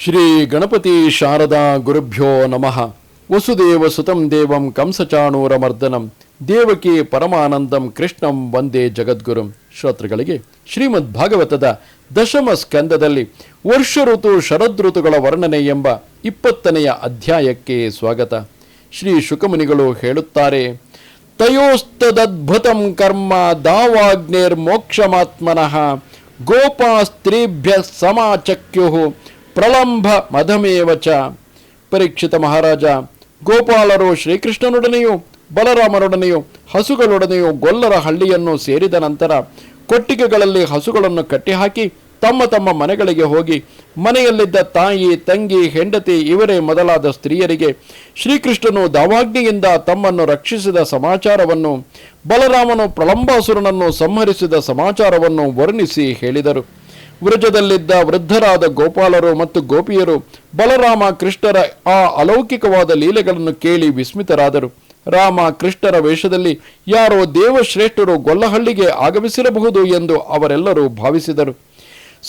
ಶ್ರೀ ಗಣಪತಿ ಶಾರದಾ ಗುರುಭ್ಯೋ ನಮಃ. ವಸುದೇವ ಸುತಂ ದೇವಂ ಕಂಸಚಾಣೂರಮರ್ದನಂ ದೇವಕಿ ಪರಮಾನಂದಂ ಕೃಷ್ಣಂ ವಂದೇ ಜಗದ್ಗುರುಂ. ಶ್ರೋತೃಗಳಿಗೆ ಶ್ರೀಮದ್ ಭಾಗವತದ ದಶಮ ಸ್ಕಂದದಲ್ಲಿ ವರ್ಷ ಋತು ಶರದೃತುಗಳ ವರ್ಣನೆ ಎಂಬ 20ನೆಯ ಅಧ್ಯಾಯಕ್ಕೆ ಸ್ವಾಗತ. ಶ್ರೀ ಶುಕಮುನಿಗಳು ಹೇಳುತ್ತಾರೆ, ತಯೋಸ್ತದದ್ಭುತಂ ಕರ್ಮ ದಾವಾಗ್ನೇರ್ಮೋಕ್ಷಮಾತ್ಮನಃ ಗೋಪಾಸ್ತ್ರೀಭ್ಯ ಸಮಾಚಕ್ಯು ಪ್ರಲಂಬ ಮಧಮೇವಚ. ಪರೀಕ್ಷಿತ ಮಹಾರಾಜ, ಗೋಪಾಲರು ಶ್ರೀಕೃಷ್ಣನೊಡನೆಯೂ ಬಲರಾಮನೊಡನೆಯೂ ಹಸುಗಳೊಡನೆಯೂ ಗೊಲ್ಲರ ಹಳ್ಳಿಯನ್ನು ಸೇರಿದ ನಂತರ ಕೊಟ್ಟಿಗೆಗಳಲ್ಲಿ ಹಸುಗಳನ್ನು ಕಟ್ಟಿಹಾಕಿ ತಮ್ಮ ತಮ್ಮ ಮನೆಗಳಿಗೆ ಹೋಗಿ ಮನೆಯಲ್ಲಿದ್ದ ತಾಯಿ, ತಂಗಿ, ಹೆಂಡತಿ ಇವರೇ ಮೊದಲಾದ ಸ್ತ್ರೀಯರಿಗೆ ಶ್ರೀಕೃಷ್ಣನು ದಾವಾಗ್ನಿಯಿಂದ ತಮ್ಮನ್ನು ರಕ್ಷಿಸಿದ ಸಮಾಚಾರವನ್ನು, ಬಲರಾಮನು ಪ್ರಲಂಬಾಸುರನನ್ನು ಸಂಹರಿಸಿದ ಸಮಾಚಾರವನ್ನು ವರ್ಣಿಸಿ ಹೇಳಿದರು. ವೃಜದಲ್ಲಿದ್ದ ವೃದ್ಧರಾದ ಗೋಪಾಲರು ಮತ್ತು ಗೋಪಿಯರು ಬಲರಾಮ ಕೃಷ್ಣರ ಆ ಅಲೌಕಿಕವಾದ ಲೀಲೆಗಳನ್ನು ಕೇಳಿ ವಿಸ್ಮಿತರಾದರು. ರಾಮ ಕೃಷ್ಣರ ವೇಷದಲ್ಲಿ ಯಾರೋ ದೇವಶ್ರೇಷ್ಠರು ಗೊಲ್ಲಹಳ್ಳಿಗೆ ಆಗಮಿಸಿರಬಹುದು ಎಂದು ಅವರೆಲ್ಲರೂ ಭಾವಿಸಿದರು.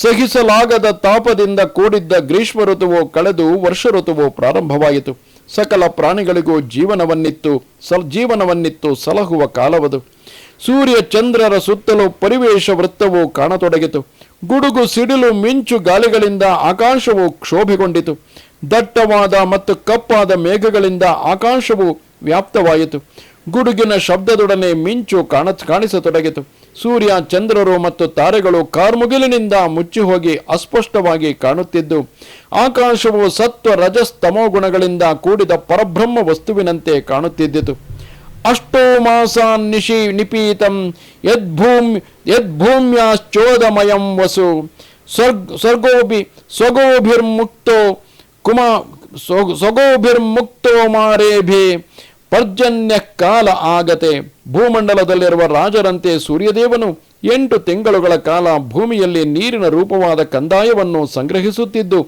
ಸಹಿಸಲಾಗದ ತಾಪದಿಂದ ಕೂಡಿದ್ದ ಗ್ರೀಷ್ಮ ಋತುವು ಕಳೆದು ವರ್ಷ ಋತುವು ಪ್ರಾರಂಭವಾಯಿತು. ಸಕಲ ಪ್ರಾಣಿಗಳಿಗೂ ಜೀವನವನ್ನಿತ್ತು ಸಲಹುವ ಕಾಲವದು. ಸೂರ್ಯ ಚಂದ್ರರ ಸುತ್ತಲೂ ಪರಿವೇಶ ವೃತ್ತವು ಕಾಣತೊಡಗಿತು. ಗುಡುಗು ಸಿಡಿಲು ಮಿಂಚು ಗಾಳಿಗಳಿಂದ ಆಕಾಶವು ಕ್ಷೋಭೆಗೊಂಡಿತು. ದಟ್ಟವಾದ ಮತ್ತು ಕಪ್ಪಾದ ಮೇಘಗಳಿಂದ ಆಕಾಶವು ವ್ಯಾಪ್ತವಾಯಿತು. ಗುಡುಗಿನ ಶಬ್ದದೊಡನೆ ಮಿಂಚು ಕಾಣಿಸತೊಡಗಿತು. ಸೂರ್ಯ ಚಂದ್ರರು ಮತ್ತು ತಾರೆಗಳು ಕಾರ್ಮುಗಿಲಿನಿಂದ ಮುಚ್ಚಿ ಹೋಗಿ ಅಸ್ಪಷ್ಟವಾಗಿ ಕಾಣುತ್ತಿದ್ದು, ಆಕಾಶವು ಸತ್ವ ರಜಸ್ತಮೋ ಗುಣಗಳಿಂದ ಕೂಡಿದ ಪರಬ್ರಹ್ಮ ವಸ್ತುವಿನಂತೆ ಕಾಣುತ್ತಿದ್ದಿತು. ಅಷ್ಟೋ ಮಾಸಾನ್ ನಿಪೀತಂ ಯದ್ಭೂಮ್ಯಾಶ್ಚೋದಮಯಂ ವಸು ಸ್ವಗೋಭಿರ್ಮುಕ್ತೋ ಮಾರೇಭಿ ಪರ್ಜನ್ಯ ಕಾಲ ಆಗತೆ. ಭೂಮಂಡಲದಲ್ಲಿರುವ ರಾಜರಂತೆ ಸೂರ್ಯದೇವನು 8 ತಿಂಗಳುಗಳ ಕಾಲ ಭೂಮಿಯಲ್ಲಿ ನೀರಿನ ರೂಪವಾದ ಕಂದಾಯವನ್ನು ಸಂಗ್ರಹಿಸುತ್ತಿದ್ದು,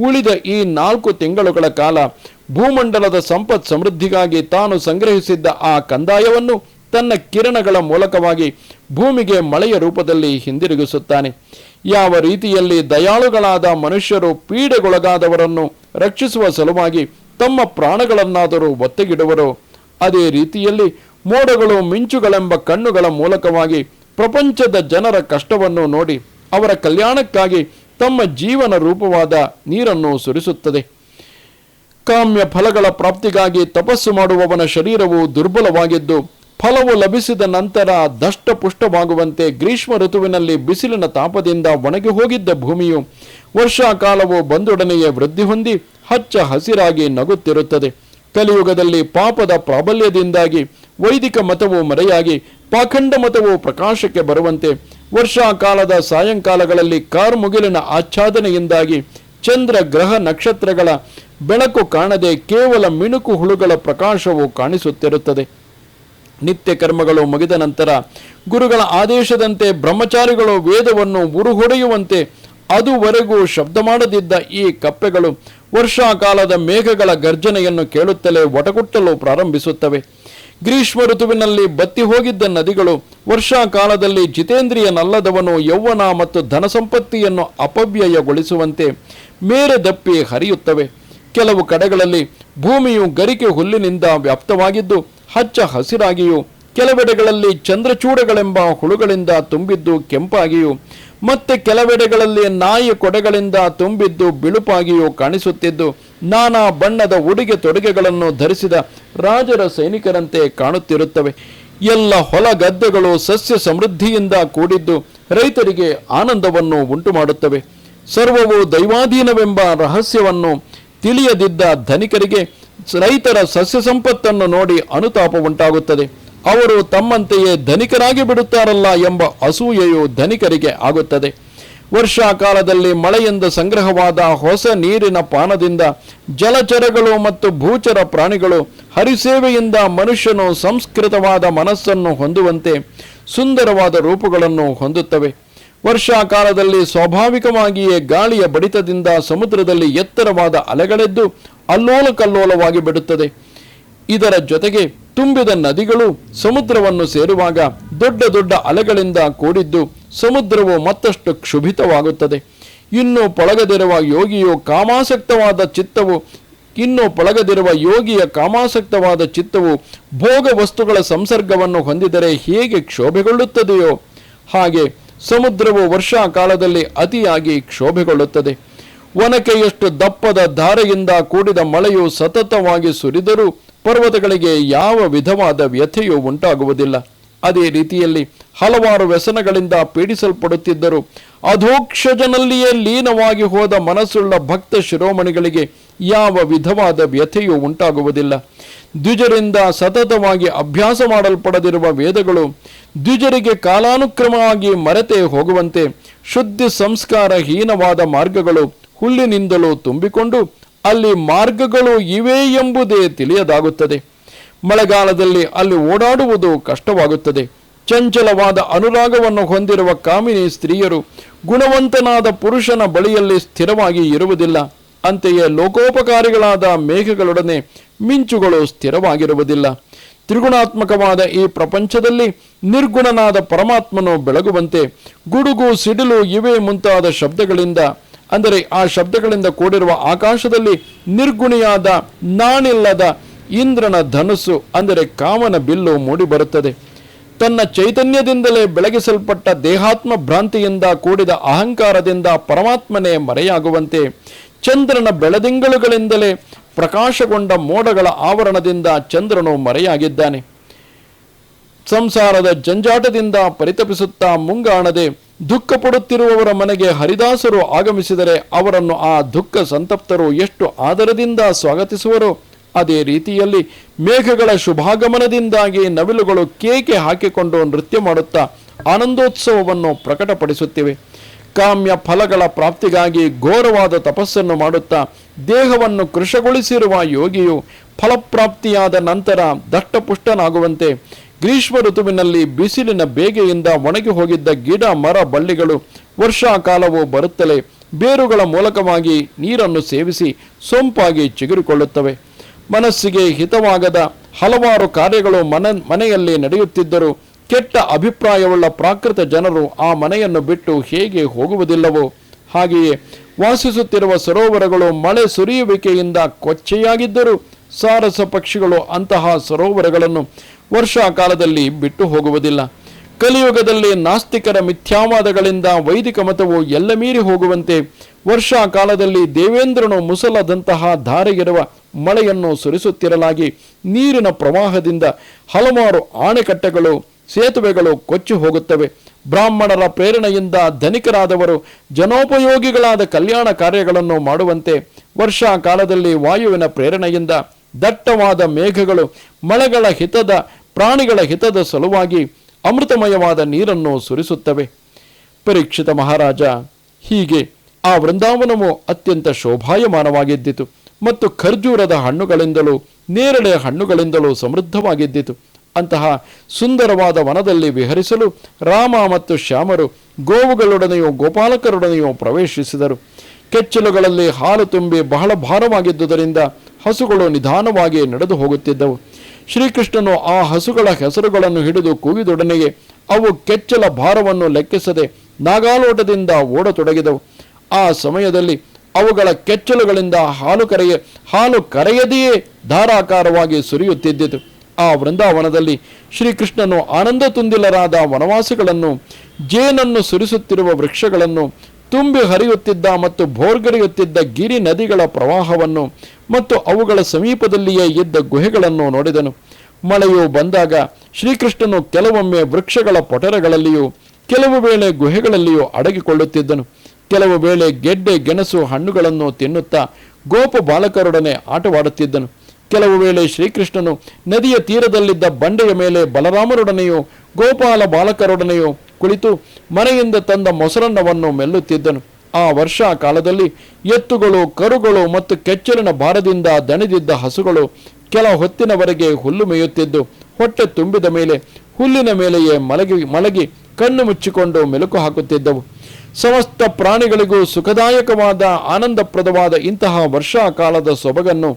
ಉಳಿದ ಈ 4 ತಿಂಗಳುಗಳ ಕಾಲ ಭೂಮಂಡಲದ ಸಂಪತ್ ಸಮೃದ್ಧಿಗಾಗಿ ತಾನು ಸಂಗ್ರಹಿಸಿದ್ದ ಆ ಕಂದಾಯವನ್ನು ತನ್ನ ಕಿರಣಗಳ ಮೂಲಕವಾಗಿ ಭೂಮಿಗೆ ಮಳೆಯ ರೂಪದಲ್ಲಿ ಹಿಂದಿರುಗಿಸುತ್ತಾನೆ. ಯಾವ ರೀತಿಯಲ್ಲಿ ದಯಾಳುಗಳಾದ ಮನುಷ್ಯರು ಪೀಡೆಗೊಳಗಾದವರನ್ನು ರಕ್ಷಿಸುವ ಸಲುವಾಗಿ ತಮ್ಮ ಪ್ರಾಣಗಳನ್ನಾದರೂ ಒತ್ತೆಗಿಡುವರೋ, ಅದೇ ರೀತಿಯಲ್ಲಿ ಮೋಡಗಳು ಮಿಂಚುಗಳೆಂಬ ಕಣ್ಣುಗಳ ಮೂಲಕವಾಗಿ ಪ್ರಪಂಚದ ಜನರ ಕಷ್ಟವನ್ನು ನೋಡಿ ಅವರ ಕಲ್ಯಾಣಕ್ಕಾಗಿ ತಮ್ಮ ಜೀವನ ರೂಪವಾದ ನೀರನ್ನು ಸುರಿಸುತ್ತದೆ. ಕಾಮ್ಯ ಫಲಗಳ ಪ್ರಾಪ್ತಿಗಾಗಿ ತಪಸ್ಸು ಮಾಡುವವನ ಶರೀರವು ದುರ್ಬಲವಾಗಿದ್ದು, ಫಲವು ಲಭಿಸಿದ ನಂತರ ದಷ್ಟಪುಷ್ಟವಾಗುವಂತೆ ಗ್ರೀಷ್ಮ ಋತುವಿನಲ್ಲಿ ಬಿಸಿಲಿನ ತಾಪದಿಂದ ಒಣಗಿ ಹೋಗಿದ್ದ ಭೂಮಿಯು ವರ್ಷಾಕಾಲವು ಬಂದೊಡನೆಯೇ ವೃದ್ಧಿ ಹೊಂದಿ ಹಚ್ಚ ಹಸಿರಾಗಿ ನಗುತ್ತಿರುತ್ತದೆ. ಕಲಿಯುಗದಲ್ಲಿ ಪಾಪದ ಪ್ರಾಬಲ್ಯದಿಂದಾಗಿ ವೈದಿಕ ಮತವು ಮರೆಯಾಗಿ ಪಾಖಂಡ ಮತವು ಪ್ರಕಾಶಕ್ಕೆ ಬರುವಂತೆ ವರ್ಷಾಕಾಲದ ಸಾಯಂಕಾಲಗಳಲ್ಲಿ ಕಾರ್ಮುಗಿಲಿನ ಆಚ್ಛಾದನೆಯಿಂದಾಗಿ ಚಂದ್ರ ಗ್ರಹ ನಕ್ಷತ್ರಗಳ ಬೆಳಕು ಕಾಣದೆ ಕೇವಲ ಮಿಣುಕು ಹುಳುಗಳ ಪ್ರಕಾಶವು ಕಾಣಿಸುತ್ತಿರುತ್ತದೆ. ನಿತ್ಯ ಕರ್ಮಗಳು ಮುಗಿದ ನಂತರ ಗುರುಗಳ ಆದೇಶದಂತೆ ಬ್ರಹ್ಮಚಾರಿಗಳು ವೇದವನ್ನು ಉರುಹೊಡೆಯುವಂತೆ ಅದುವರೆಗೂ ಶಬ್ದ ಮಾಡದಿದ್ದ ಈ ಕಪ್ಪೆಗಳು ವರ್ಷಾಕಾಲದ ಮೇಘಗಳ ಗರ್ಜನೆಯನ್ನು ಕೇಳುತ್ತಲೇ ಒಟಗುಟ್ಟಲು ಪ್ರಾರಂಭಿಸುತ್ತವೆ. ಗ್ರೀಷ್ಮ ಋತುವಿನಲ್ಲಿ ಬತ್ತಿ ಹೋಗಿದ್ದ ನದಿಗಳು ವರ್ಷಾಕಾಲದಲ್ಲಿ ಜಿತೇಂದ್ರಿಯನಲ್ಲದವನು ಯೌವನ ಮತ್ತು ಧನ ಸಂಪತ್ತಿಯನ್ನು ಅಪವ್ಯಯಗೊಳಿಸುವಂತೆ ಮೇರೆ ದಪ್ಪಿ ಹರಿಯುತ್ತವೆ. ಕೆಲವು ಕಡೆಗಳಲ್ಲಿ ಭೂಮಿಯು ಗರಿಕೆ ಹುಲ್ಲಿನಿಂದ ವ್ಯಾಪ್ತವಾಗಿದ್ದು ಹಚ್ಚ ಹಸಿರಾಗಿಯೂ, ಕೆಲವೆಡೆಗಳಲ್ಲಿ ಚಂದ್ರಚೂಡಗಳೆಂಬ ಹುಳುಗಳಿಂದ ತುಂಬಿದ್ದು ಕೆಂಪಾಗಿಯೂ, ಮತ್ತೆ ಕೆಲವೆಡೆಗಳಲ್ಲಿ ನಾಯಿ ಕೊಡೆಗಳಿಂದ ತುಂಬಿದ್ದು ಬಿಳುಪಾಗಿಯೂ ಕಾಣಿಸುತ್ತಿದ್ದು, ನಾನಾ ಬಣ್ಣದ ಉಡುಗೆ ತೊಡುಗೆಗಳನ್ನು ಧರಿಸಿದ ರಾಜರ ಸೈನಿಕರಂತೆ ಕಾಣುತ್ತಿರುತ್ತವೆ. ಎಲ್ಲ ಹೊಲ ಗದ್ದೆಗಳು ಸಸ್ಯ ಸಮೃದ್ಧಿಯಿಂದ ಕೂಡಿದ್ದು ರೈತರಿಗೆ ಆನಂದವನ್ನು ಉಂಟು ಮಾಡುತ್ತವೆ. ಸರ್ವವು ದೈವಾಧೀನವೆಂಬ ರಹಸ್ಯವನ್ನು ತಿಳಿಯದಿದ್ದ ಧನಿಕರಿಗೆ ರೈತರ ಸಸ್ಯ ಸಂಪತ್ತನ್ನು ನೋಡಿ ಅನುತಾಪ ಉಂಟಾಗುತ್ತದೆ. ಅವರು ತಮ್ಮಂತೆಯೇ ಧನಿಕರಾಗಿ ಬಿಡುತ್ತಾರಲ್ಲ ಎಂಬ ಅಸೂಯೆಯು ಧನಿಕರಿಗೆ ಆಗುತ್ತದೆ. ವರ್ಷಾಕಾಲದಲ್ಲಿ ಮಳೆಯಿಂದ ಸಂಗ್ರಹವಾದ ಹೊಸ ನೀರಿನ ಪಾನದಿಂದ ಜಲಚರಗಳು ಮತ್ತು ಭೂಚರ ಪ್ರಾಣಿಗಳು ಹರಿಸೇವೆಯಿಂದ ಮನುಷ್ಯನು ಸಂಸ್ಕೃತವಾದ ಮನಸ್ಸನ್ನು ಹೊಂದುವಂತೆ ಸುಂದರವಾದ ರೂಪಗಳನ್ನು ಹೊಂದುತ್ತವೆ. ವರ್ಷಾಕಾಲದಲ್ಲಿ ಸ್ವಾಭಾವಿಕವಾಗಿಯೇ ಗಾಳಿಯ ಬಡಿತದಿಂದ ಸಮುದ್ರದಲ್ಲಿ ಎತ್ತರವಾದ ಅಲೆಗಳೆದ್ದು ಅಲ್ಲೋಲ ಕಲ್ಲೋಲವಾಗಿ ಬಿಡುತ್ತದೆ. ಇದರ ಜೊತೆಗೆ ತುಂಬಿದ ನದಿಗಳು ಸಮುದ್ರವನ್ನು ಸೇರುವಾಗ ದೊಡ್ಡ ದೊಡ್ಡ ಅಲೆಗಳಿಂದ ಕೂಡಿದ್ದು ಸಮುದ್ರವು ಮತ್ತಷ್ಟು ಕ್ಷುಭಿತವಾಗುತ್ತದೆ. ಇನ್ನು ಪಳಗದಿರುವ ಯೋಗಿಯ ಕಾಮಾಸಕ್ತವಾದ ಚಿತ್ತವು ಭೋಗ ವಸ್ತುಗಳ ಸಂಸರ್ಗವನ್ನು ಹೊಂದಿದರೆ ಹೇಗೆ ಕ್ಷೋಭೆಗೊಳ್ಳುತ್ತದೆಯೋ ಹಾಗೆ ಸಮುದ್ರವು ವರ್ಷಾಕಾಲದಲ್ಲಿ ಅತಿಯಾಗಿ ಕ್ಷೋಭೆಗೊಳ್ಳುತ್ತದೆ. ಒನಕೆಯಷ್ಟು ದಪ್ಪದ ಧಾರೆಯಿಂದ ಕೂಡಿದ ಮಳೆಯು ಸತತವಾಗಿ ಸುರಿದರೂ ಪರ್ವತಗಳಿಗೆ ಯಾವ ವಿಧವಾದ ವ್ಯಥೆಯೂ ಉಂಟಾಗುವುದಿಲ್ಲ. ಅದೇ ರೀತಿಯಲ್ಲಿ ಹಲವಾರು ವ್ಯಸನಗಳಿಂದ ಪೀಡಿಸಲ್ಪಡುತ್ತಿದ್ದರೂ ಅಧೋಕ್ಷಜನಲ್ಲಿಯೇ ಲೀನವಾಗಿ ಹೋದ ಮನಸ್ಸುಳ್ಳ ಭಕ್ತ ಶಿರೋಮಣಿಗಳಿಗೆ ಯಾವ ವಿಧವಾದ ವ್ಯಥೆಯೂ ಉಂಟಾಗುವುದಿಲ್ಲ. ದ್ವಿಜರಿಂದ ಸತತವಾಗಿ ಅಭ್ಯಾಸ ಮಾಡಲ್ಪಡದಿರುವ ವೇದಗಳು ದ್ವಿಜರಿಗೆ ಕಾಲಾನುಕ್ರಮವಾಗಿ ಮರೆತೇ ಹೋಗುವಂತೆ ಶುದ್ಧಿ ಸಂಸ್ಕಾರಹೀನವಾದ ಮಾರ್ಗಗಳು ಹುಲ್ಲಿನಿಂದಲೂ ತುಂಬಿಕೊಂಡು ಅಲ್ಲಿ ಮಾರ್ಗಗಳು ಇವೆ ಎಂಬುದೇ ತಿಳಿಯದಾಗುತ್ತದೆ. ಮಳೆಗಾಲದಲ್ಲಿ ಅಲ್ಲಿ ಓಡಾಡುವುದು ಕಷ್ಟವಾಗುತ್ತದೆ. ಚಂಚಲವಾದ ಅನುರಾಗವನ್ನು ಹೊಂದಿರುವ ಕಾಮಿನಿ ಸ್ತ್ರೀಯರು ಗುಣವಂತನಾದ ಪುರುಷನ ಬಳಿಯಲ್ಲಿ ಸ್ಥಿರವಾಗಿ ಇರುವುದಿಲ್ಲ. ಅಂತೆಯೇ ಲೋಕೋಪಕಾರಿಗಳಾದ ಮೇಘಗಳೊಡನೆ ಮಿಂಚುಗಳು ಸ್ಥಿರವಾಗಿರುವುದಿಲ್ಲ. ತ್ರಿಗುಣಾತ್ಮಕವಾದ ಈ ಪ್ರಪಂಚದಲ್ಲಿ ನಿರ್ಗುಣನಾದ ಪರಮಾತ್ಮನು ಬೆಳಗುವಂತೆ ಗುಡುಗು, ಸಿಡಿಲು ಇವೇ ಮುಂತಾದ ಶಬ್ದಗಳಿಂದ, ಅಂದರೆ ಆ ಶಬ್ದಗಳಿಂದ ಕೂಡಿರುವ ಆಕಾಶದಲ್ಲಿ ನಿರ್ಗುಣಿಯಾದ ನಾಣಿಲ್ಲದ ಇಂದ್ರನ ಧನುಸ್ಸು, ಅಂದರೆ ಕಾಮನ ಬಿಲ್ಲು ಮೂಡಿಬರುತ್ತದೆ. ತನ್ನ ಚೈತನ್ಯದಿಂದಲೇ ಬೆಳಗಿಸಲ್ಪಟ್ಟ ದೇಹಾತ್ಮ ಭ್ರಾಂತಿಯಿಂದ ಕೂಡಿದ ಅಹಂಕಾರದಿಂದ ಪರಮಾತ್ಮನೇ ಮರೆಯಾಗುವಂತೆ ಚಂದ್ರನ ಬೆಳದಿಂಗಳುಗಳಿಂದಲೇ ಪ್ರಕಾಶಗೊಂಡ ಮೋಡಗಳ ಆವರಣದಿಂದ ಚಂದ್ರನು ಮರೆಯಾಗಿದ್ದಾನೆ. ಸಂಸಾರದ ಜಂಜಾಟದಿಂದ ಪರಿತಪಿಸುತ್ತಾ ಮುಂಗಾಣದೆ ದುಃಖ ಪಡುತ್ತಿರುವವರ ಮನೆಗೆ ಹರಿದಾಸರು ಆಗಮಿಸಿದರೆ ಅವರನ್ನು ಆ ದುಃಖ ಸಂತಪ್ತರು ಎಷ್ಟು ಆದರದಿಂದ ಸ್ವಾಗತಿಸುವರೋ ಅದೇ ರೀತಿಯಲ್ಲಿ ಮೇಘಗಳ ಶುಭಾಗಮನದಿಂದಾಗಿ ನವಿಲುಗಳು ಕೇಕೆ ಹಾಕಿಕೊಂಡು ನೃತ್ಯ ಮಾಡುತ್ತಾ ಆನಂದೋತ್ಸವವನ್ನು ಪ್ರಕಟಪಡಿಸುತ್ತಿವೆ. ಕಾಮ್ಯ ಫಲಗಳ ಪ್ರಾಪ್ತಿಗಾಗಿ ಘೋರವಾದ ತಪಸ್ಸನ್ನು ಮಾಡುತ್ತಾ ದೇಹವನ್ನು ಕೃಶಗೊಳಿಸಿರುವ ಯೋಗಿಯು ಫಲಪ್ರಾಪ್ತಿಯಾದ ನಂತರ ದಷ್ಟಪುಷ್ಟನಾಗುವಂತೆ ಗ್ರೀಷ್ಮ ಋತುವಿನಲ್ಲಿ ಬಿಸಿಲಿನ ಬೇಗೆಯಿಂದ ಒಣಗಿ ಹೋಗಿದ್ದ ಗಿಡ ಮರ ಬಳ್ಳಿಗಳು ವರ್ಷಾಕಾಲವು ಬರುತ್ತಲೇ ಬೇರುಗಳ ಮೂಲಕವಾಗಿ ನೀರನ್ನು ಸೇವಿಸಿ ಸೊಂಪಾಗಿ ಚಿಗುರಿಕೊಳ್ಳುತ್ತವೆ. ಮನಸ್ಸಿಗೆ ಹಿತವಾಗದ ಹಲವಾರು ಕಾರ್ಯಗಳು ಮನೆಯಲ್ಲಿ ನಡೆಯುತ್ತಿದ್ದರೂ ಕೆಟ್ಟ ಅಭಿಪ್ರಾಯವುಳ್ಳ ಪ್ರಾಕೃತ ಜನರು ಆ ಮನೆಯನ್ನು ಬಿಟ್ಟು ಹೇಗೆ ಹೋಗುವುದಿಲ್ಲವೋ ಹಾಗೆಯೇ ವಾಸಿಸುತ್ತಿರುವ ಸರೋವರಗಳು ಮಳೆ ಸುರಿಯುವಿಕೆಯಿಂದ ಕೊಚ್ಚೆಯಾಗಿದ್ದರೂ ಸಾರಸ ಪಕ್ಷಿಗಳು ಅಂತಹ ಸರೋವರಗಳನ್ನು ವರ್ಷಾಕಾಲದಲ್ಲಿ ಬಿಟ್ಟು ಹೋಗುವುದಿಲ್ಲ. ಕಲಿಯುಗದಲ್ಲಿ ನಾಸ್ತಿಕರ ಮಿಥ್ಯಾವಾದಗಳಿಂದ ವೈದಿಕ ಮತವು ಎಲ್ಲ ಮೀರಿ ಹೋಗುವಂತೆ ವರ್ಷಾಕಾಲದಲ್ಲಿ ದೇವೇಂದ್ರನು ಮುಸಲದಂತಹ ಧಾರೆಗಿರುವ ಮಳೆಯನ್ನು ಸುರಿಸುತ್ತಿರಲಾಗಿ ನೀರಿನ ಪ್ರವಾಹದಿಂದ ಹಲವಾರು ಆಣೆಕಟ್ಟೆಗಳು, ಸೇತುವೆಗಳು ಕೊಚ್ಚಿ ಹೋಗುತ್ತವೆ. ಬ್ರಾಹ್ಮಣರ ಪ್ರೇರಣೆಯಿಂದ ಧನಿಕರಾದವರು ಜನೋಪಯೋಗಿಗಳಾದ ಕಲ್ಯಾಣ ಕಾರ್ಯಗಳನ್ನು ಮಾಡುವಂತೆ ವರ್ಷಾಕಾಲದಲ್ಲಿ ವಾಯುವಿನ ಪ್ರೇರಣೆಯಿಂದ ದಟ್ಟವಾದ ಮೇಘಗಳು ಮಳೆಗಳ ಹಿತದ, ಪ್ರಾಣಿಗಳ ಹಿತದ ಸಲುವಾಗಿ ಅಮೃತಮಯವಾದ ನೀರನ್ನು ಸುರಿಸುತ್ತವೆ. ಪರೀಕ್ಷಿತ ಮಹಾರಾಜ, ಹೀಗೆ ಆ ವೃಂದಾವನವು ಅತ್ಯಂತ ಶೋಭಾಯಮಾನವಾಗಿದ್ದಿತು ಮತ್ತು ಖರ್ಜೂರದ ಹಣ್ಣುಗಳಿಂದಲೂ ನೇರಳೆ ಹಣ್ಣುಗಳಿಂದಲೂ ಸಮೃದ್ಧವಾಗಿದ್ದಿತು. ಅಂತಹ ಸುಂದರವಾದ ವನದಲ್ಲಿ ವಿಹರಿಸಲು ರಾಮ ಮತ್ತು ಶ್ಯಾಮರು ಗೋವುಗಳೊಡನೆಯೂ ಗೋಪಾಲಕರೊಡನೆಯೂ ಪ್ರವೇಶಿಸಿದರು. ಕೆಚ್ಚಲುಗಳಲ್ಲಿ ಹಾಲು ತುಂಬಿ ಬಹಳ ಭಾರವಾಗಿದ್ದುದರಿಂದ ಹಸುಗಳು ನಿಧಾನವಾಗಿ ನಡೆದು ಹೋಗುತ್ತಿದ್ದವು. ಶ್ರೀಕೃಷ್ಣನು ಆ ಹಸುಗಳ ಹೆಸರುಗಳನ್ನು ಹಿಡಿದು ಕೂಗಿದೊಡನೆಯೇ ಅವು ಕೆಚ್ಚಲ ಭಾರವನ್ನು ಲೆಕ್ಕಿಸದೆ ನಾಗಾಲೋಟದಿಂದ ಓಡತೊಡಗಿದವು. ಆ ಸಮಯದಲ್ಲಿ ಅವುಗಳ ಕೆಚ್ಚಲುಗಳಿಂದ ಹಾಲು ಕರೆಯದೆಯೇ ಧಾರಾಕಾರವಾಗಿ ಸುರಿಯುತ್ತಿದ್ದಿತು. ಆ ವೃಂದಾವನದಲ್ಲಿ ಶ್ರೀಕೃಷ್ಣನು ಆನಂದ ತುಂದಿಲರಾದ ವನವಾಸಿಗಳನ್ನು, ಜೇನನ್ನು ಸುರಿಸುತ್ತಿರುವ ವೃಕ್ಷಗಳನ್ನು, ತುಂಬಿ ಹರಿಯುತ್ತಿದ್ದ ಮತ್ತು ಭೋರ್ಗರೆಯುತ್ತಿದ್ದ ಗಿರಿ ನದಿಗಳ ಪ್ರವಾಹವನ್ನು ಮತ್ತು ಅವುಗಳ ಸಮೀಪದಲ್ಲಿಯೇ ಇದ್ದ ಗುಹೆಗಳನ್ನು ನೋಡಿದನು. ಮಳೆಯು ಬಂದಾಗ ಶ್ರೀಕೃಷ್ಣನು ಕೆಲವೊಮ್ಮೆ ವೃಕ್ಷಗಳ ಪೊಟರೆಗಳಲ್ಲಿಯೂ ಕೆಲವು ವೇಳೆ ಗುಹೆಗಳಲ್ಲಿಯೂ ಅಡಗಿಕೊಳ್ಳುತ್ತಿದ್ದನು. ಕೆಲವು ವೇಳೆ ಗೆಡ್ಡೆ ಗೆಣಸು ಹಣ್ಣುಗಳನ್ನು ತಿನ್ನುತ್ತಾ ಗೋಪ ಬಾಲಕರೊಡನೆ ಆಟವಾಡುತ್ತಿದ್ದನು. ಕೆಲವು ವೇಳೆ ಶ್ರೀಕೃಷ್ಣನು ನದಿಯ ತೀರದಲ್ಲಿದ್ದ ಬಂಡೆಯ ಮೇಲೆ ಬಲರಾಮರೊಡನೆಯೂ ಗೋಪಾಲ ಬಾಲಕರೊಡನೆಯೂ ಕುಳಿತು ಮನೆಯಿಂದ ತಂದ ಮೊಸರನ್ನವನ್ನು ಮೆಲ್ಲುತ್ತಿದ್ದನು. ಆ ವರ್ಷಾ ಕಾಲದಲ್ಲಿ ಎತ್ತುಗಳು, ಕರುಗಳು ಮತ್ತು ಕೆಚ್ಚಲಿನ ಭಾರದಿಂದ ದಣಿದಿದ್ದ ಹಸುಗಳು ಕೆಲ ಹೊತ್ತಿನವರೆಗೆ ಹುಲ್ಲು ಮೇಯುತ್ತಿದ್ದು ಹೊಟ್ಟೆ ತುಂಬಿದ ಮೇಲೆ ಹುಲ್ಲಿನ ಮೇಲೆಯೇ ಮಲಗಿ ಕಣ್ಣು ಮುಚ್ಚಿಕೊಂಡು ಮೆಲುಕು ಹಾಕುತ್ತಿದ್ದವು. ಸಮಸ್ತ ಪ್ರಾಣಿಗಳಿಗೂ ಸುಖದಾಯಕವಾದ ಆನಂದಪ್ರದವಾದ ಇಂತಹ ವರ್ಷಾ ಕಾಲದ ಸೊಬಗನ್ನು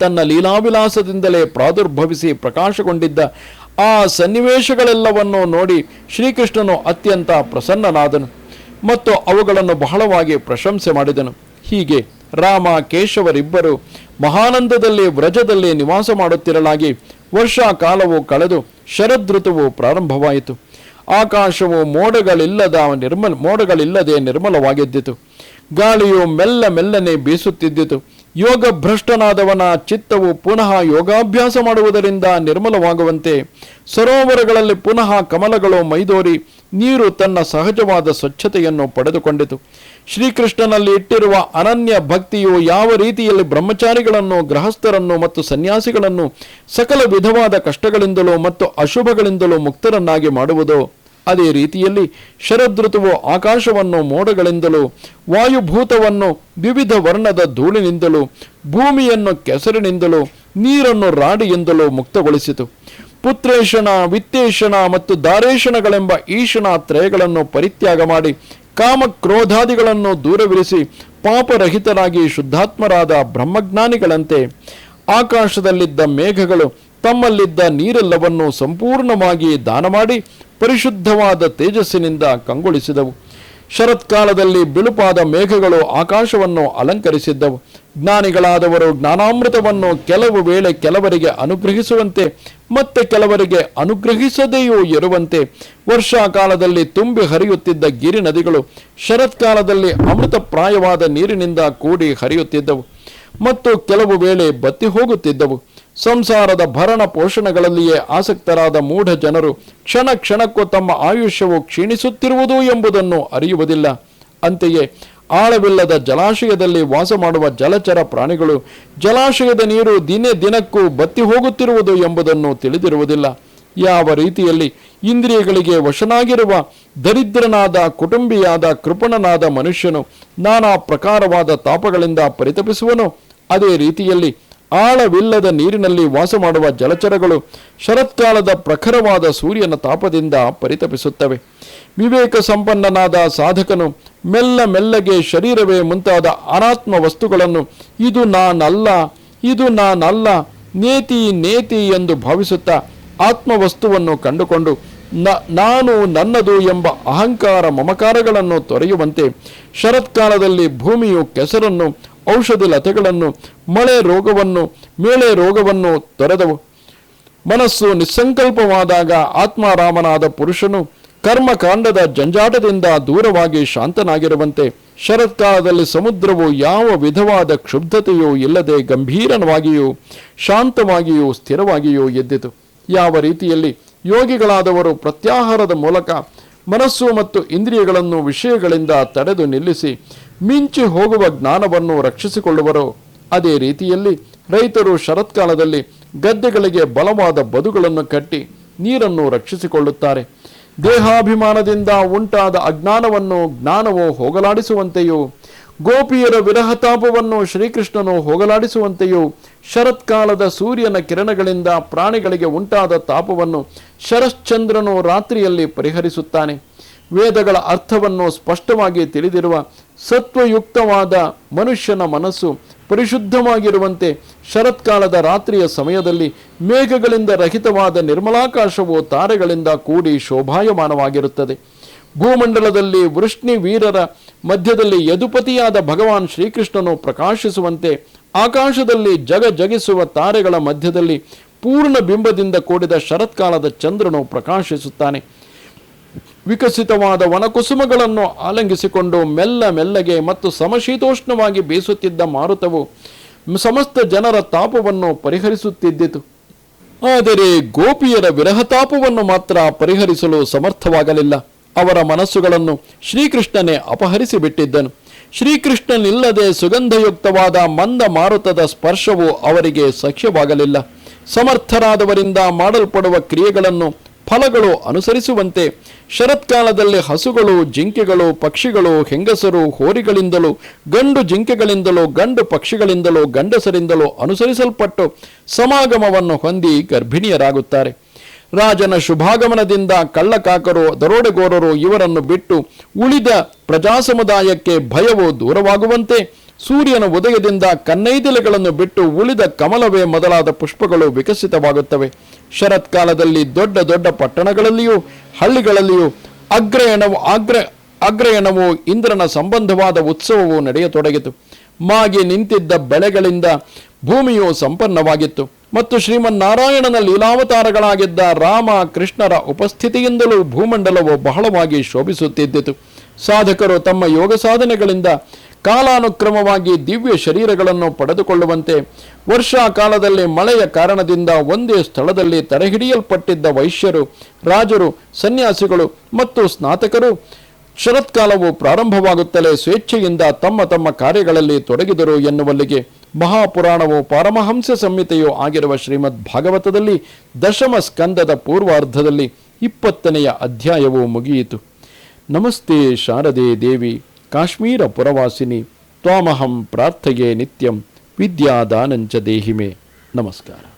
ತನ್ನ ಲೀಲಾವಿಲಾಸದಿಂದಲೇ ಪ್ರಾದುರ್ಭವಿಸಿ ಪ್ರಕಾಶಗೊಂಡಿದ್ದ ಆ ಸನ್ನಿವೇಶಗಳೆಲ್ಲವನ್ನೂ ನೋಡಿ ಶ್ರೀಕೃಷ್ಣನು ಅತ್ಯಂತ ಪ್ರಸನ್ನನಾದನು. ಮತ್ತು ಅವುಗಳನ್ನು ಬಹಳವಾಗಿ ಪ್ರಶಂಸೆ ಮಾಡಿದನು. ಹೀಗೆ ರಾಮ ಕೇಶವರಿಬ್ಬರು ಮಹಾನಂದದಲ್ಲಿ ವ್ರಜದಲ್ಲಿ ನಿವಾಸ ಮಾಡುತ್ತಿರಲಾಗಿ ವರ್ಷಾ ಕಾಲವು ಕಳೆದು ಶರದೃತುವು ಪ್ರಾರಂಭವಾಯಿತು. ಆಕಾಶವು ಮೋಡಗಳಿಲ್ಲದೆ ನಿರ್ಮಲವಾಗಿದ್ದಿತು. ಗಾಳಿಯು ಮೆಲ್ಲನೆ ಬೀಸುತ್ತಿದ್ದಿತು. ಯೋಗ ಭ್ರಷ್ಟನಾದವನ ಚಿತ್ತವು ಪುನಃ ಯೋಗಾಭ್ಯಾಸ ಮಾಡುವುದರಿಂದ ನಿರ್ಮಲವಾಗುವಂತೆ ಸರೋವರಗಳಲ್ಲಿ ಪುನಃ ಕಮಲಗಳು ಮೈದೋರಿ ನೀರು ತನ್ನ ಸಹಜವಾದ ಸ್ವಚ್ಛತೆಯನ್ನು ಪಡೆದುಕೊಂಡಿತು. ಶ್ರೀಕೃಷ್ಣನಲ್ಲಿ ಇಟ್ಟಿರುವ ಅನನ್ಯ ಭಕ್ತಿಯು ಯಾವ ರೀತಿಯಲ್ಲಿ ಬ್ರಹ್ಮಚಾರಿಗಳನ್ನು, ಗೃಹಸ್ಥರನ್ನು ಮತ್ತು ಸನ್ಯಾಸಿಗಳನ್ನು ಸಕಲ ವಿಧವಾದ ಕಷ್ಟಗಳಿಂದಲೂ ಮತ್ತು ಅಶುಭಗಳಿಂದಲೂ ಮುಕ್ತರನ್ನಾಗಿ ಮಾಡುವುದೋ, ಅದೇ ರೀತಿಯಲ್ಲಿ ಶರದೃತುವು ಆಕಾಶವನ್ನು ಮೋಡಗಳಿಂದಲೂ, ವಾಯುಭೂತವನ್ನು ವಿವಿಧ ವರ್ಣದ ಧೂಳಿನಿಂದಲೂ, ಭೂಮಿಯನ್ನು ಕೆಸರಿನಿಂದಲೂ, ನೀರನ್ನು ರಾಡಿಯಿಂದಲೂ ಮುಕ್ತಗೊಳಿಸಿತು. ಪುತ್ರೇಶನ, ವಿತ್ತೇಶನ ಮತ್ತು ದಾರೇಶನಗಳೆಂಬ ಈಶನ ತ್ರಯಗಳನ್ನು ಪರಿತ್ಯಾಗ ಮಾಡಿ ಕಾಮಕ್ರೋಧಾದಿಗಳನ್ನು ದೂರವಿರಿಸಿ ಪಾಪರಹಿತರಾಗಿ ಶುದ್ಧಾತ್ಮರಾದ ಬ್ರಹ್ಮಜ್ಞಾನಿಗಳಂತೆ ಆಕಾಶದಲ್ಲಿದ್ದ ಮೇಘಗಳು ತಮ್ಮಲ್ಲಿದ್ದ ನೀರೆಲ್ಲವನ್ನು ಸಂಪೂರ್ಣವಾಗಿ ದಾನ ಮಾಡಿ ಪರಿಶುದ್ಧವಾದ ತೇಜಸ್ಸಿನಿಂದ ಕಂಗೊಳಿಸಿದವು. ಶರತ್ಕಾಲದಲ್ಲಿ ಬಿಳುಪಾದ ಮೇಘಗಳು ಆಕಾಶವನ್ನು ಅಲಂಕರಿಸಿದ್ದವು. ಜ್ಞಾನಿಗಳಾದವರು ಜ್ಞಾನಾಮೃತವನ್ನು ಕೆಲವು ವೇಳೆ ಕೆಲವರಿಗೆ ಅನುಗ್ರಹಿಸುವಂತೆ ಮತ್ತೆ ಕೆಲವರಿಗೆ ಅನುಗ್ರಹಿಸದೆಯೂ ಇರುವಂತೆ ವರ್ಷಾಕಾಲದಲ್ಲಿ ತುಂಬಿ ಹರಿಯುತ್ತಿದ್ದ ಗಿರಿ ನದಿಗಳು ಶರತ್ಕಾಲದಲ್ಲಿ ಅಮೃತಪ್ರಾಯವಾದ ನೀರಿನಿಂದ ಕೂಡಿ ಹರಿಯುತ್ತಿದ್ದವು ಮತ್ತು ಕೆಲವು ವೇಳೆ ಬತ್ತಿ ಹೋಗುತ್ತಿದ್ದವು. ಸಂಸಾರದ ಭರಣ ಪೋಷಣೆಗಳಲ್ಲಿಯೇ ಆಸಕ್ತರಾದ ಮೂಢ ಜನರು ಕ್ಷಣ ಕ್ಷಣಕ್ಕೂ ತಮ್ಮ ಆಯುಷ್ಯವು ಕ್ಷೀಣಿಸುತ್ತಿರುವುದು ಎಂಬುದನ್ನು ಅರಿಯುವುದಿಲ್ಲ. ಅಂತೆಯೇ ಆಳವಿಲ್ಲದ ಜಲಾಶಯದಲ್ಲಿ ವಾಸ ಮಾಡುವ ಜಲಚರ ಪ್ರಾಣಿಗಳು ಜಲಾಶಯದ ನೀರು ದಿನಕ್ಕೂ ಬತ್ತಿ ಹೋಗುತ್ತಿರುವುದು ಎಂಬುದನ್ನು ತಿಳಿದಿರುವುದಿಲ್ಲ. ಯಾವ ರೀತಿಯಲ್ಲಿ ಇಂದ್ರಿಯಗಳಿಗೆ ವಶನಾಗಿರುವ ದರಿದ್ರನಾದ, ಕುಟುಂಬಿಯಾದ, ಕೃಪಣನಾದ ಮನುಷ್ಯನು ನಾನಾ ಪ್ರಕಾರವಾದ ತಾಪಗಳಿಂದ ಪರಿತಪಿಸುವನೋ, ಅದೇ ರೀತಿಯಲ್ಲಿ ಆಳವಿಲ್ಲದ ನೀರಿನಲ್ಲಿ ವಾಸ ಮಾಡುವ ಜಲಚರಗಳು ಶರತ್ಕಾಲದ ಪ್ರಖರವಾದ ಸೂರ್ಯನ ತಾಪದಿಂದ ಪರಿತಪಿಸುತ್ತವೆ. ವಿವೇಕ ಸಂಪನ್ನನಾದ ಸಾಧಕನು ಮೆಲ್ಲಗೆ ಶರೀರವೇ ಮುಂತಾದ ಅನಾತ್ಮ ವಸ್ತುಗಳನ್ನು ಇದು ನಾನಲ್ಲ, ನೇತಿ ಎಂದು ಭಾವಿಸುತ್ತಾ ಆತ್ಮವಸ್ತುವನ್ನು ಕಂಡುಕೊಂಡು ನಾನು ನನ್ನದು ಎಂಬ ಅಹಂಕಾರ ಮಮಕಾರಗಳನ್ನು ತೊರೆಯುವಂತೆ ಶರತ್ಕಾಲದಲ್ಲಿ ಭೂಮಿಯು ಕೆಸರನ್ನು, ಔಷಧಿ ಲತೆಗಳನ್ನು, ಮೇಳೆ ರೋಗವನ್ನು ತೊರೆದವು. ಮನಸ್ಸು ನಿಸ್ಸಂಕಲ್ಪವಾದಾಗ ಆತ್ಮಾರಾಮನಾದ ಪುರುಷನು ಕರ್ಮಕಾಂಡದ ಜಂಜಾಟದಿಂದ ದೂರವಾಗಿ ಶಾಂತನಾಗಿರುವಂತೆ ಶರತ್ಕಾಲದಲ್ಲಿ ಸಮುದ್ರವು ಯಾವ ವಿಧವಾದ ಕ್ಷುಬ್ಧತೆಯೂ ಇಲ್ಲದೆ ಗಂಭೀರವಾಗಿಯೂ ಶಾಂತವಾಗಿಯೂ ಸ್ಥಿರವಾಗಿಯೂ ಎದ್ದಿತು. ಯಾವ ರೀತಿಯಲ್ಲಿ ಯೋಗಿಗಳಾದವರು ಪ್ರತ್ಯಾಹಾರದ ಮೂಲಕ ಮನಸ್ಸು ಮತ್ತು ಇಂದ್ರಿಯಗಳನ್ನು ವಿಷಯಗಳಿಂದ ತಡೆದು ನಿಲ್ಲಿಸಿ ಮಿಂಚಿ ಹೋಗುವ ಜ್ಞಾನವನ್ನು ರಕ್ಷಿಸಿಕೊಳ್ಳುವರೋ, ಅದೇ ರೀತಿಯಲ್ಲಿ ರೈತರು ಶರತ್ಕಾಲದಲ್ಲಿ ಗದ್ದೆಗಳಿಗೆ ಬಲವಾದ ಬದುಗಳನ್ನು ಕಟ್ಟಿ ನೀರನ್ನು ರಕ್ಷಿಸಿಕೊಳ್ಳುತ್ತಾರೆ. ದೇಹಾಭಿಮಾನದಿಂದ ಉಂಟಾದ ಅಜ್ಞಾನವನ್ನು ಜ್ಞಾನವು ಹೋಗಲಾಡಿಸುವಂತೆಯೂ ಗೋಪಿಯರ ವಿರಹತಾಪವನ್ನು ಶ್ರೀಕೃಷ್ಣನು ಹೋಗಲಾಡಿಸುವಂತೆಯೂ ಶರತ್ಕಾಲದ ಸೂರ್ಯನ ಕಿರಣಗಳಿಂದ ಪ್ರಾಣಿಗಳಿಗೆ ಉಂಟಾದ ತಾಪವನ್ನು ಶರಶ್ಚಂದ್ರನು ರಾತ್ರಿಯಲ್ಲಿ ಪರಿಹರಿಸುತ್ತಾನೆ. ವೇದಗಳ ಅರ್ಥವನ್ನು ಸ್ಪಷ್ಟವಾಗಿ ತಿಳಿದಿರುವ ಸತ್ವಯುಕ್ತವಾದ ಮನುಷ್ಯನ ಮನಸ್ಸು ಪರಿಶುದ್ಧವಾಗಿರುವಂತೆ ಶರತ್ಕಾಲದ ರಾತ್ರಿಯ ಸಮಯದಲ್ಲಿ ಮೇಘಗಳಿಂದ ರಹಿತವಾದ ನಿರ್ಮಲಾಕಾಶವು ತಾರೆಗಳಿಂದ ಕೂಡಿ ಶೋಭಾಯಮಾನವಾಗಿರುತ್ತದೆ. ಭೂಮಂಡಲದಲ್ಲಿ ವೃಷ್ಣಿ ವೀರರ ಮಧ್ಯದಲ್ಲಿ ಯದುಪತಿಯಾದ ಭಗವಾನ್ ಶ್ರೀಕೃಷ್ಣನು ಪ್ರಕಾಶಿಸುವಂತೆ ಆಕಾಶದಲ್ಲಿ ಜಗಿಸುವ ತಾರೆಗಳ ಮಧ್ಯದಲ್ಲಿ ಪೂರ್ಣ ಬಿಂಬದಿಂದ ಕೂಡಿದ ಶರತ್ಕಾಲದ ಚಂದ್ರನು ಪ್ರಕಾಶಿಸುತ್ತಾನೆ. ವಿಕಸಿತವಾದ ವನಕುಸುಮಗಳನ್ನು ಆಲಂಗಿಸಿಕೊಂಡು ಮೆಲ್ಲಗೆ ಮತ್ತು ಸಮಶೀತೋಷ್ಣವಾಗಿ ಬೀಸುತ್ತಿದ್ದ ಮಾರುತವು ಸಮಸ್ತ ಜನರ ತಾಪವನ್ನು ಪರಿಹರಿಸುತ್ತಿದ್ದಿತು. ಆದರೆ ಗೋಪಿಯರ ವಿರಹತಾಪವನ್ನು ಮಾತ್ರ ಪರಿಹರಿಸಲು ಸಮರ್ಥವಾಗಲಿಲ್ಲ. ಅವರ ಮನಸ್ಸುಗಳನ್ನು ಶ್ರೀಕೃಷ್ಣನೇ ಅಪಹರಿಸಿ ಬಿಟ್ಟಿದ್ದನು. ಶ್ರೀಕೃಷ್ಣನಿಲ್ಲದೆ ಸುಗಂಧಯುಕ್ತವಾದ ಮಂದ ಮಾರುತದ ಸ್ಪರ್ಶವು ಅವರಿಗೆ ಸಖ್ಯವಾಗಲಿಲ್ಲ. ಸಮರ್ಥರಾದವರಿಂದ ಮಾಡಲ್ಪಡುವ ಕ್ರಿಯೆಗಳನ್ನು ಫಲಗಳು ಅನುಸರಿಸುವಂತೆ ಶರತ್ಕಾಲದಲ್ಲಿ ಹಸುಗಳು, ಜಿಂಕೆಗಳು, ಪಕ್ಷಿಗಳು, ಹೆಂಗಸರು, ಹೋರಿಗಳಿಂದಲೂ, ಗಂಡು ಜಿಂಕೆಗಳಿಂದಲೂ, ಗಂಡು ಪಕ್ಷಿಗಳಿಂದಲೂ, ಗಂಡಸರಿಂದಲೂ ಅನುಸರಿಸಲ್ಪಟ್ಟು ಸಮಾಗಮವನ್ನು ಹೊಂದಿ ಗರ್ಭಿಣಿಯರಾಗುತ್ತಾರೆ. ರಾಜನ ಶುಭಾಗಮನದಿಂದ ಕಳ್ಳಕಾಕರು, ದರೋಡೆಗೋರರು ಇವರನ್ನು ಬಿಟ್ಟು ಉಳಿದ ಪ್ರಜಾಸಮುದಾಯಕ್ಕೆ ಭಯವು ದೂರವಾಗುವಂತೆ ಸೂರ್ಯನ ಉದಯದಿಂದ ಕನ್ನೈದಿಲೆಗಳನ್ನು ಬಿಟ್ಟು ಉಳಿದ ಕಮಲವೇ ಮೊದಲಾದ ಪುಷ್ಪಗಳು ವಿಕಸಿತವಾಗುತ್ತವೆ. ಶರತ್ಕಾಲದಲ್ಲಿ ದೊಡ್ಡ ದೊಡ್ಡ ಪಟ್ಟಣಗಳಲ್ಲಿಯೂ ಹಳ್ಳಿಗಳಲ್ಲಿಯೂ ಅಗ್ರಯಣವು ಇಂದ್ರನ ಸಂಬಂಧವಾದ ಉತ್ಸವವು ನಡೆಯತೊಡಗಿತು. ಮಾಗಿ ನಿಂತಿದ್ದ ಬೆಳೆಗಳಿಂದ ಭೂಮಿಯು ಸಂಪನ್ನವಾಗಿತ್ತು ಮತ್ತು ಶ್ರೀಮನ್ನಾರಾಯಣನ ಲೀಲಾವತಾರಗಳಾಗಿದ್ದ ರಾಮ ಕೃಷ್ಣರ ಉಪಸ್ಥಿತಿಯಿಂದಲೂ ಭೂಮಂಡಲವು ಬಹಳವಾಗಿ ಶೋಭಿಸುತ್ತಿದ್ದಿತು. ಸಾಧಕರು ತಮ್ಮ ಯೋಗ ಸಾಧನೆಗಳಿಂದ ಕಾಲಾನುಕ್ರಮವಾಗಿ ದಿವ್ಯ ಶರೀರಗಳನ್ನು ಪಡೆದುಕೊಳ್ಳುವಂತೆ ವರ್ಷಾಕಾಲದಲ್ಲಿ ಮಳೆಯ ಕಾರಣದಿಂದ ಒಂದೇ ಸ್ಥಳದಲ್ಲಿ ತಡೆಹಿಡಿಯಲ್ಪಟ್ಟಿದ್ದ ವೈಶ್ಯರು, ರಾಜರು, ಸನ್ಯಾಸಿಗಳು ಮತ್ತು ಸ್ನಾತಕರು ಶರತ್ಕಾಲವು ಪ್ರಾರಂಭವಾಗುತ್ತಲೇ ಸ್ವೇಚ್ಛೆಯಿಂದ ತಮ್ಮ ತಮ್ಮ ಕಾರ್ಯಗಳಲ್ಲಿ ತೊಡಗಿದರು ಎನ್ನುವಲ್ಲಿಗೆ ಮಹಾಪುರಾಣವು ಪಾರಮಹಂಸ ಸಂಹಿತೆಯೂ ಆಗಿರುವ ಶ್ರೀಮದ್ ಭಾಗವತದಲ್ಲಿ ದಶಮ ಸ್ಕಂದದ ಪೂರ್ವಾರ್ಧದಲ್ಲಿ 20ನೆಯ ಅಧ್ಯಾಯವು ಮುಗಿಯಿತು. ನಮಸ್ತೆ ಶಾರದೆ ದೇವಿ ಕಾಶ್ಮೀರ ಪುರವಾಸಿನಿ ತ್ವಾಮಹಂ ಪ್ರಾರ್ಥಯೇ ನಿತ್ಯಂ ವಿದ್ಯಾದಾನಂಚ ದೇಹಿಮೆ. ನಮಸ್ಕಾರ.